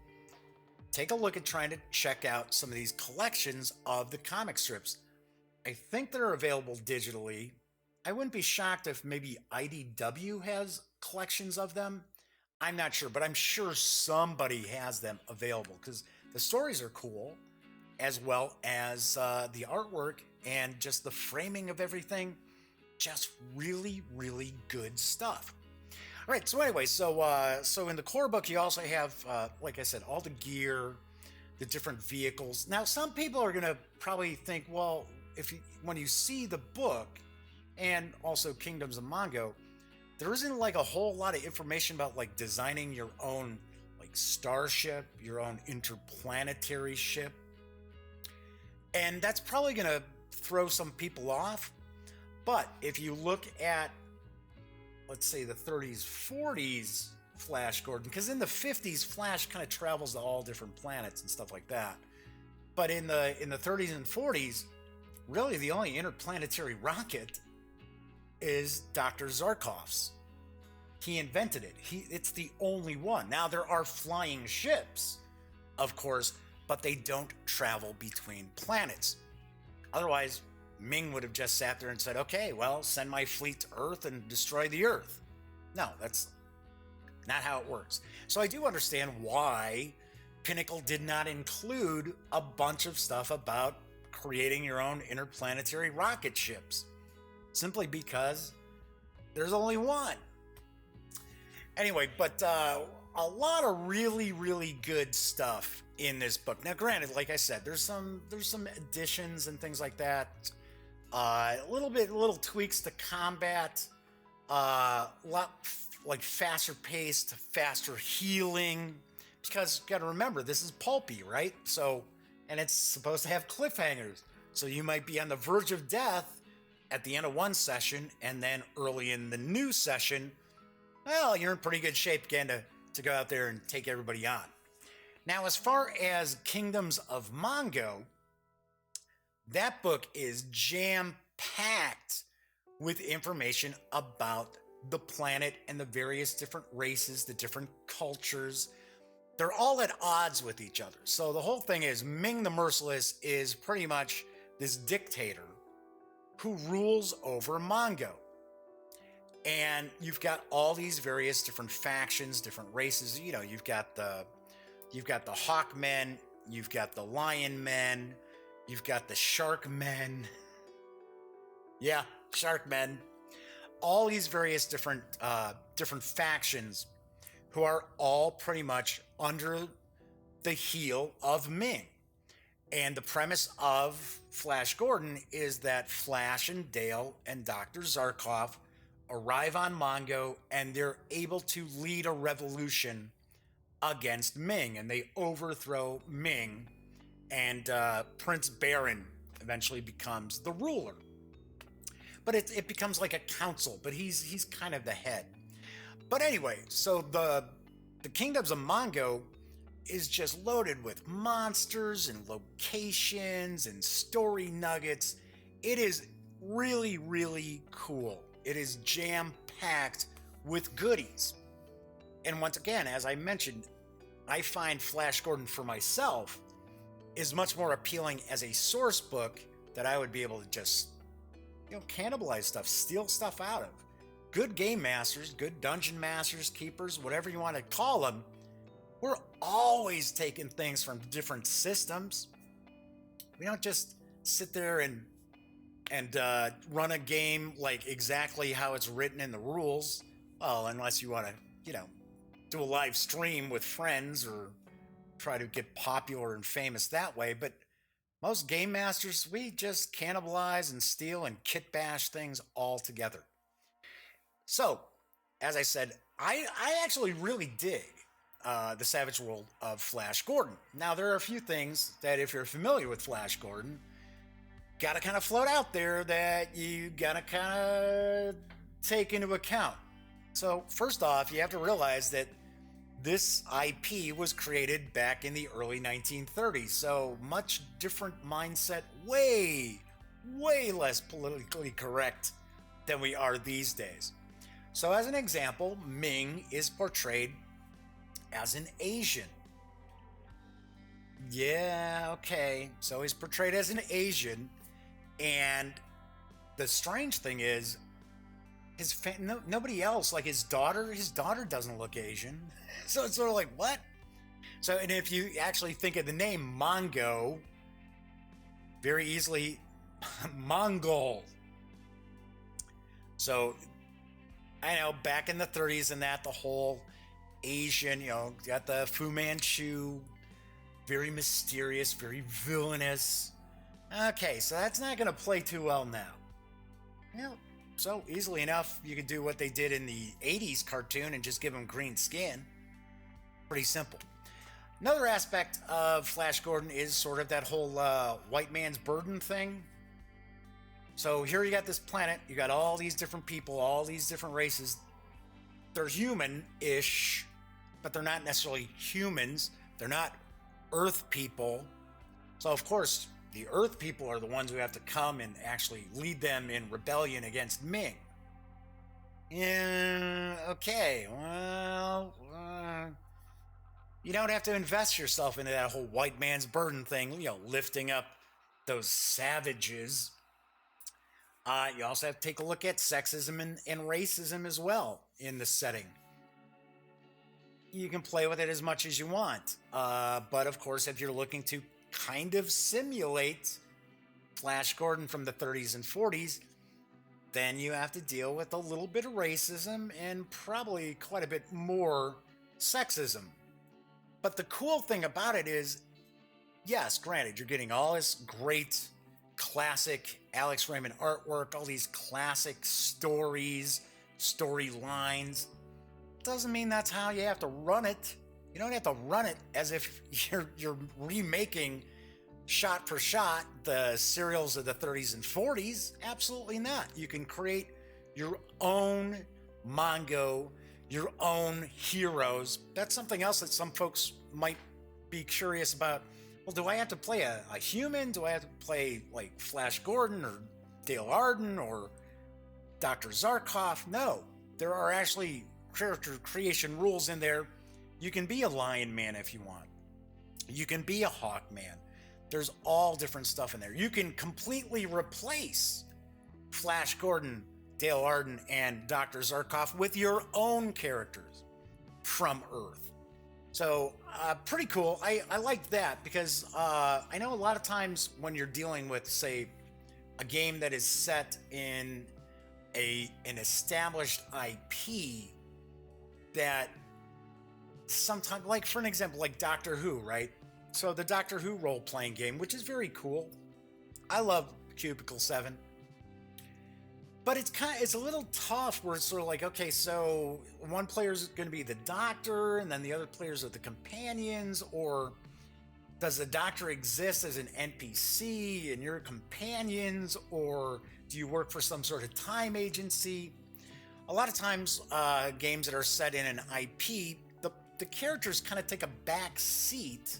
take a look at trying to check out some of these collections of the comic strips. I think they're available digitally. I wouldn't be shocked if maybe IDW has collections of them. I'm not sure, but I'm sure somebody has them available because the stories are cool, as well as the artwork and just the framing of everything. Just really, really good stuff. All right, so anyway, so in the core book, you also have, like I said, all the gear, the different vehicles. Now, some people are going to probably think, well, when you see the book and also Kingdoms of Mongo, there isn't like a whole lot of information about like designing your own like starship, your own interplanetary ship. And that's probably going to throw some people off. But if you look at, let's say, the 30s, 40s Flash Gordon, because in the 50s, Flash kind of travels to all different planets and stuff like that. But in the 30s and 40s, really the only interplanetary rocket is Dr. Zarkov's. He invented it. It's the only one. Now, there are flying ships, of course, but they don't travel between planets. Otherwise, Ming would have just sat there and said, okay, well, send my fleet to Earth and destroy the Earth. No, that's not how it works. So I do understand why Pinnacle did not include a bunch of stuff about creating your own interplanetary rocket ships, simply because there's only one. Anyway, but a lot of really, really good stuff in this book. Now, granted, like I said, there's some additions and things like that. Little tweaks to combat. Lot like faster paced, faster healing. Because you got to remember, this is pulpy, right? So, and it's supposed to have cliffhangers. So you might be on the verge of death at the end of one session, and then early in the new session, well, you're in pretty good shape again to go out there and take everybody on. Now, as far as Kingdoms of Mongo, that book is jam-packed with information about the planet and the various different races, the different cultures. They're all at odds with each other. So the whole thing is Ming the Merciless is pretty much this dictator who rules over Mongo. And you've got all these various different factions, different races. You know, you've got the Hawk Men, you've got the Lion Men, you've got the Shark Men. Yeah, Shark Men. All these various different factions who are all pretty much under the heel of Ming. And the premise of Flash Gordon is that Flash and Dale and Dr. Zarkov arrive on Mongo, and they're able to lead a revolution against Ming, and they overthrow Ming, and Prince Baron eventually becomes the ruler. But it becomes like a council, but he's kind of the head. But anyway, so the Kingdoms of Mongo is just loaded with monsters and locations and story nuggets. It is really, really cool. It is jam-packed with goodies. And once again, as I mentioned, I find Flash Gordon for myself is much more appealing as a source book that I would be able to just, cannibalize stuff, steal stuff out of. Good game masters, good dungeon masters, keepers, whatever you want to call them, we're always taking things from different systems. We don't just sit there and run a game like exactly how it's written in the rules. Well, unless you want to, do a live stream with friends or try to get popular and famous that way. But most game masters, we just cannibalize and steal and kit bash things all together. So, as I said, I actually really dig the Savage World of Flash Gordon. Now, there are a few things that, if you're familiar with Flash Gordon, gotta kind of float out there that you gotta kind of take into account. So, first off, you have to realize that this IP was created back in the early 1930s, so much different mindset, way less politically correct than we are these days. So as an example, Ming is portrayed as an Asian. Yeah, okay, so he's portrayed as an Asian, and the strange thing is, nobody else, like his daughter doesn't look Asian. So it's sort of like, what? So, and if you actually think of the name Mongo, very easily, Mongol. So, I know, back in the 30s and that, the whole Asian, got the Fu Manchu, very mysterious, very villainous. Okay, so that's not going to play too well now. So easily enough, you could do what they did in the 80s cartoon and just give them green skin. Pretty simple. Another aspect of Flash Gordon is sort of that whole white man's burden thing. So here you got this planet, you got all these different people, all these different races. They're human-ish, but they're not necessarily humans. They're not Earth people. So of course, The Earth people are the ones who have to come and actually lead them in rebellion against Ming. Yeah, okay, well, you don't have to invest yourself into that whole white man's burden thing, lifting up those savages. You also have to take a look at sexism and racism as well in the setting. You can play with it as much as you want. But of course, if you're looking to kind of simulate Flash Gordon from the 30s and 40s, then you have to deal with a little bit of racism and probably quite a bit more sexism. But the cool thing about it is, yes, granted, you're getting all this great classic Alex Raymond artwork, all these classic stories, storylines. Doesn't mean that's how you have to run it. You don't have to run it as if you're remaking shot for shot the serials of the 30s and 40s. Absolutely not. You can create your own Mongo, your own heroes. That's something else that some folks might be curious about. Well, do I have to play a human? Do I have to play like Flash Gordon or Dale Arden or Dr. Zarkov? No, there are actually character creation rules in there. You can be a Lion Man if you want. You can be a Hawk Man. There's all different stuff in there. You can completely replace Flash Gordon, Dale Arden, and Dr. Zarkov with your own characters from Earth. So pretty cool. I like that because I know a lot of times when you're dealing with, say, a game that is set in an established IP, that sometimes, like for an example, like Doctor Who, right? So the Doctor Who role-playing game, which is very cool. I love Cubicle 7. But it's a little tough where it's sort of like, okay, so one player's going to be the Doctor and then the other players are the companions, or does the Doctor exist as an NPC and you're companions, or do you work for some sort of time agency? A lot of times, games that are set in an IP, the characters kind of take a back seat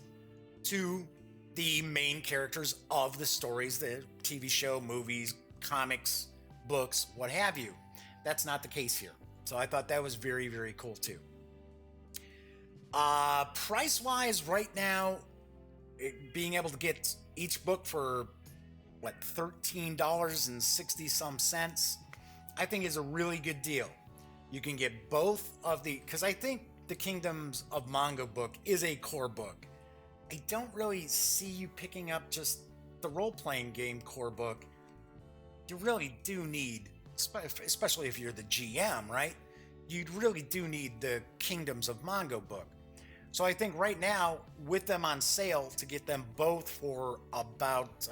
to the main characters of the stories, the TV show, movies, comics, books, what have you. That's not the case here. So I thought that was very, very cool too. Price-wise, right now, being able to get each book for, $13.60 some cents, I think is a really good deal. You can get both of because I think the Kingdoms of Mongo book is a core book. I don't really see you picking up just the role-playing game core book. You really do need, especially if you're the GM, right? You really do need the Kingdoms of Mongo book. So I think right now, with them on sale, to get them both for about,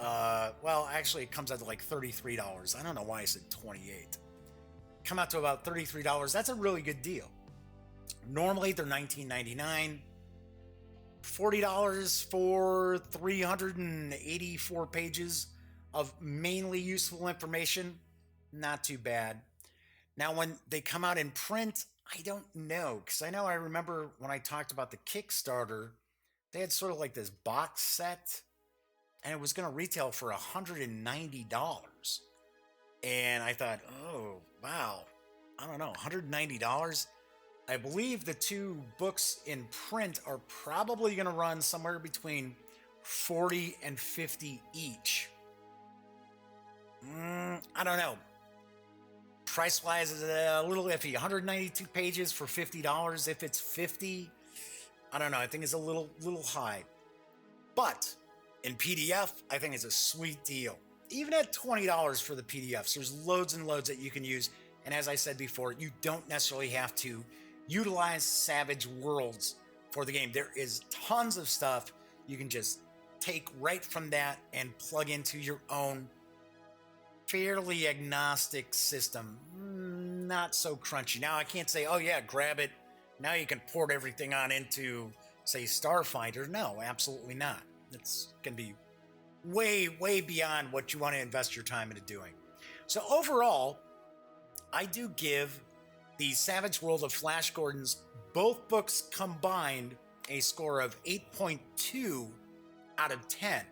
actually it comes out to like $33. I don't know why I said $28. Come out to about $33. That's a really good deal. Normally they're $19.99. $40 for 384 pages of mainly useful information. Not too bad. Now, when they come out in print, I don't know, because I remember when I talked about the Kickstarter, they had sort of like this box set, and it was going to retail for $190. And I thought, oh, wow, I don't know, $190? I believe the two books in print are probably going to run somewhere between $40 and $50 each. I don't know. Price-wise is a little iffy. 192 pages for $50. If it's 50, I don't know. I think it's a little high. But in PDF, I think it's a sweet deal. Even at $20 for the PDFs, there's loads and loads that you can use. And as I said before, you don't necessarily have to utilize Savage Worlds for the game. There is tons of stuff you can just take right from that and plug into your own fairly agnostic system. Not so crunchy. Now I can't say, oh yeah, grab it. Now you can port everything on into, say, Starfinder. No, absolutely not. It's going to be way, way beyond what you want to invest your time into doing. So overall, I do give the Savage World of Flash Gordon's both books combined a score of 8.2 out of 10.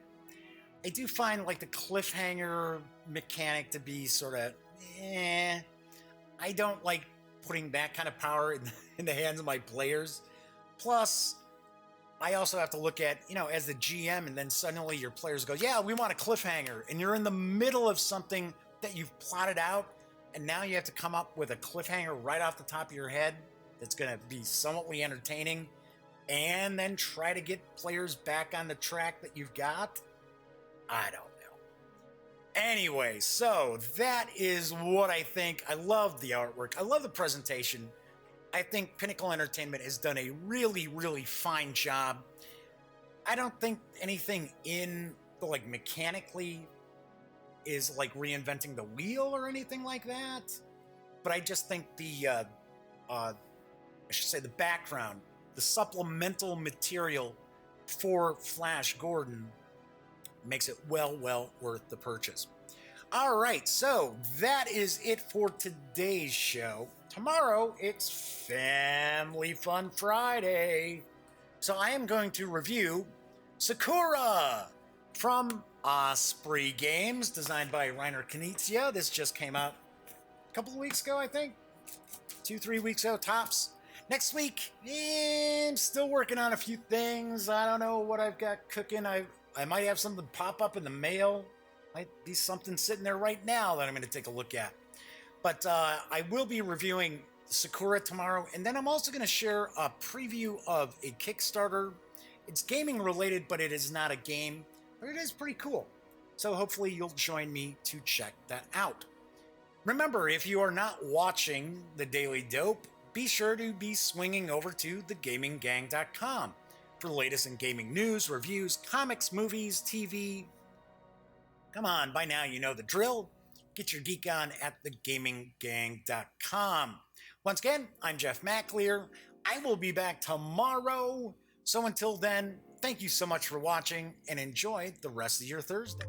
I do find like the cliffhanger mechanic to be sort of I don't like putting that kind of power in the hands of my players. Plus, I also have to look at, as the GM, and then suddenly your players go, yeah, we want a cliffhanger. And you're in the middle of something that you've plotted out, and now you have to come up with a cliffhanger right off the top of your head that's going to be somewhatly entertaining, and then try to get players back on the track that you've got. I don't know. Anyway, so that is what I think. I love the artwork. I love the presentation. I think Pinnacle Entertainment has done a really, really fine job. I don't think anything in the mechanically is reinventing the wheel or anything like that. But I just think the background, the supplemental material for Flash Gordon makes it well worth the purchase. All right, so that is it for today's show. Tomorrow, it's Family Fun Friday. So I am going to review Sakura from Osprey Games, designed by Reiner Knizia. This just came out a couple of weeks ago, I think. 2-3 weeks ago, tops. Next week, I'm still working on a few things. I don't know what I've got cooking. I might have something pop up in the mail. Might be something sitting there right now that I'm going to take a look at. But I will be reviewing Sakura tomorrow, and then I'm also going to share a preview of a Kickstarter. It's gaming related, but it is not a game, but it is pretty cool. So hopefully you'll join me to check that out. Remember, if you are not watching The Daily Dope, be sure to be swinging over to thegaminggang.com for the latest in gaming news, reviews, comics, movies, TV. Come on, by now you know the drill. Get your geek on at thegaminggang.com. Once again, I'm Jeff McLear. I will be back tomorrow. So until then, thank you so much for watching and enjoy the rest of your Thursday.